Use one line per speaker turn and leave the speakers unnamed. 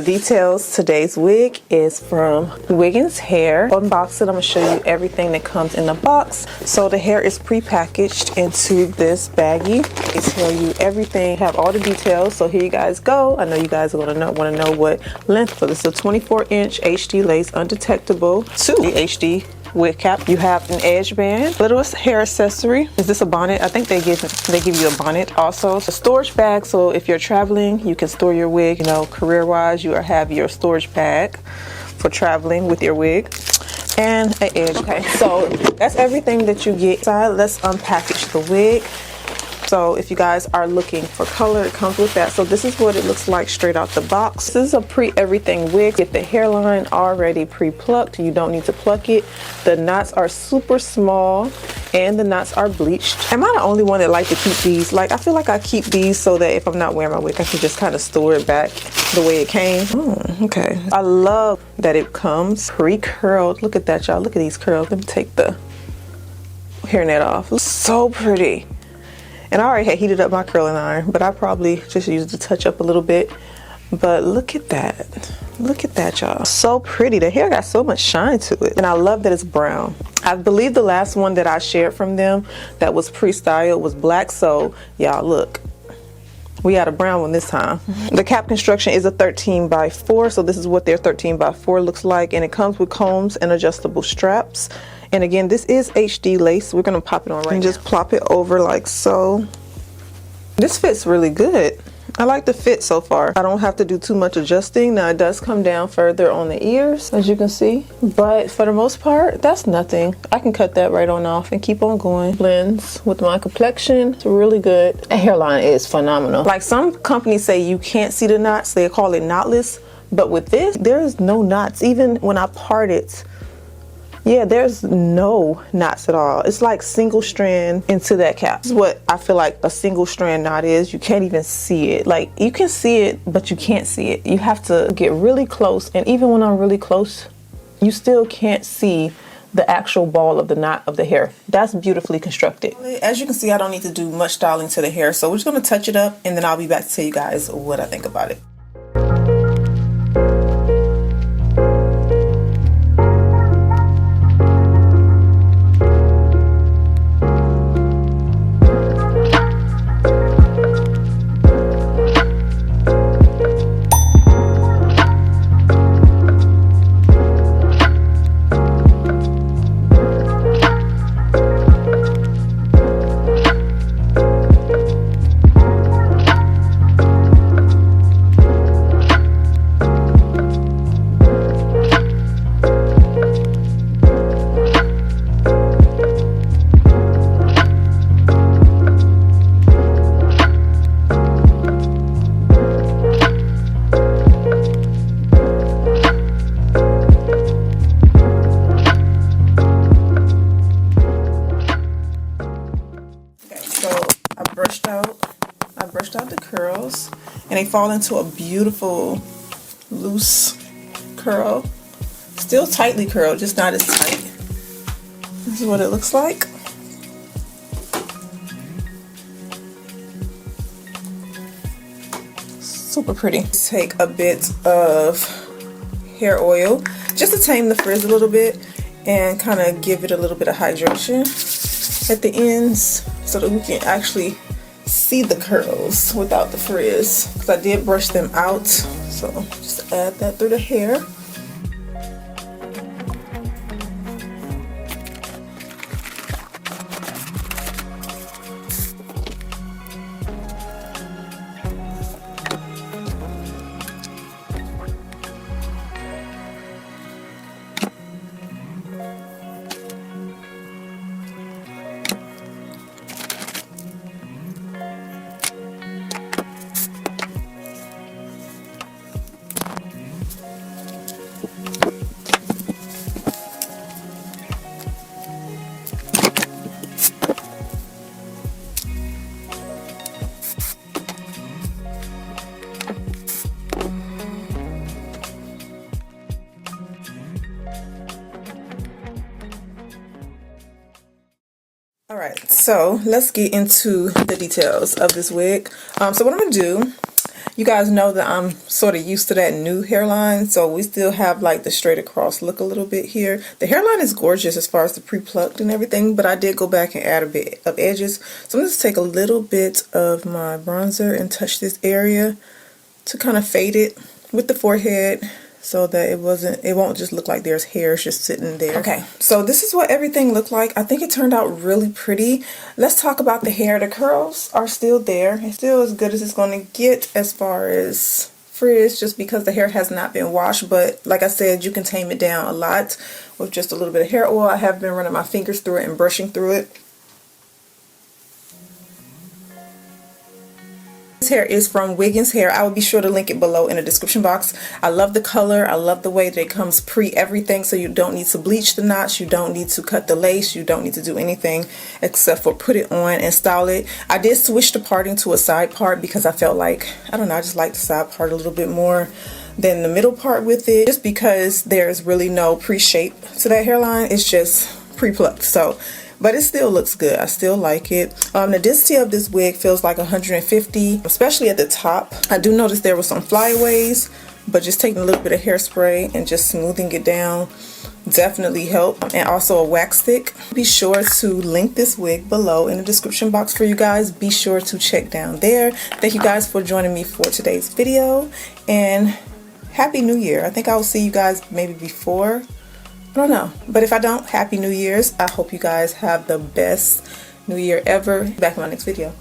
the details. Today's wig is from Wiggins Hair. Unbox it. I'm gonna show you everything that comes in the box. So the hair is pre-packaged into this baggie. They tell you everything, have all the details. So here you guys go. I know you guys are gonna want to know what length, but it's a 24-inch HD lace, undetectable, 2 HD wig cap. You have an edge band, little hair accessory. Is this a bonnet? I think they give you a bonnet. Also a storage bag, so if you're traveling you can store your wig, you know, career wise, you have your storage bag for traveling with your wig, and an edge. Okay, so that's everything that you get. Let's unpackage the wig. So if you guys are looking for color, it comes with that. So this is what it looks like straight out the box. This is a pre-everything wig. Get the hairline already pre-plucked. You don't need to pluck it. The knots are super small and the knots are bleached. Am I the only one that like to keep these? Like, I feel like I keep these so that if I'm not wearing my wig, I can just kind of store it back the way it came. Okay. I love that it comes pre-curled. Look at that, y'all. Look at these curls. Let me take the hairnet off. Looks so pretty. And I already had heated up my curling iron, but I probably just used to touch up a little bit. But look at that. Look at that, y'all. So pretty. The hair got so much shine to it. And I love that it's brown. I believe the last one that I shared from them that was pre-styled was black. So y'all, look. We got a brown one this time. The cap construction is a 13x4. So this is what their 13x4 looks like. And it comes with combs and adjustable straps. And again, this is HD lace. We're gonna pop it on right now. And just plop it over like so. This fits really good. I like the fit so far. I don't have to do too much adjusting. Now it does come down further on the ears, as you can see. But for the most part, that's nothing. I can cut that right on off and keep on going. Blends with my complexion. It's really good. The hairline is phenomenal. Like some companies say you can't see the knots. They call it knotless. But with this, there's no knots. Even when I part it, yeah, there's no knots at all. It's like single strand into that cap. This is what I feel like a single strand knot is. You can't even see it. Like, you can see it, but you can't see it. You have to get really close. And even when I'm really close, you still can't see the actual ball of the knot of the hair. That's beautifully constructed. As you can see, I don't need to do much styling to the hair. So we're just gonna touch it up and then I'll be back to tell you guys what I think about it. I brushed out the curls and they fall into a beautiful loose curl. Still tightly curled, just not as tight. This is what it looks like. Super pretty. Take a bit of hair oil just to tame the frizz a little bit and kind of give it a little bit of hydration at the ends so that we can actually see the curls without the frizz, because I did brush them out. So just add that through the hair. Alright, so let's get into the details of this wig. So what I'm going to do You guys know that I'm sort of used to that new hairline, so we still have like the straight across look a little bit here. The hairline is gorgeous as far as the pre-plucked and everything, but I did go back and add a bit of edges. So I'm going to take a little bit of my bronzer and touch this area to kind of fade it with the forehead, so that it won't just look like there's hairs just sitting there. Okay, so this is what everything looked like. I think it turned out really pretty. Let's talk about the hair. The curls are still there. It's still as good as it's going to get as far as frizz, just because the hair has not been washed. But like I said, you can tame it down a lot with just a little bit of hair oil. I have been running my fingers through it and brushing through it. This hair is from Wiggins Hair. I will be sure to link it below in the description box. I love the color. I love the way that it comes pre-everything, so you don't need to bleach the knots. You don't need to cut the lace. You don't need to do anything except for put it on and style it. I did switch the parting to a side part because I felt like, I don't know, I just like the side part a little bit more than the middle part with it, just because there's really no pre-shape to that hairline. It's just pre-plucked. So but it still looks good. I still like it. The density of this wig feels like 150, especially at the top. I do notice there were some flyaways, but just taking a little bit of hairspray and just smoothing it down definitely helped. And also a wax stick. Be sure to link this wig below in the description box for you guys. Be sure to check down there. Thank you guys for joining me for today's video, and Happy New Year. I think I will see you guys maybe before. I don't know, but if I don't, Happy New Year's. I hope you guys have the best New Year ever. Back in my next video.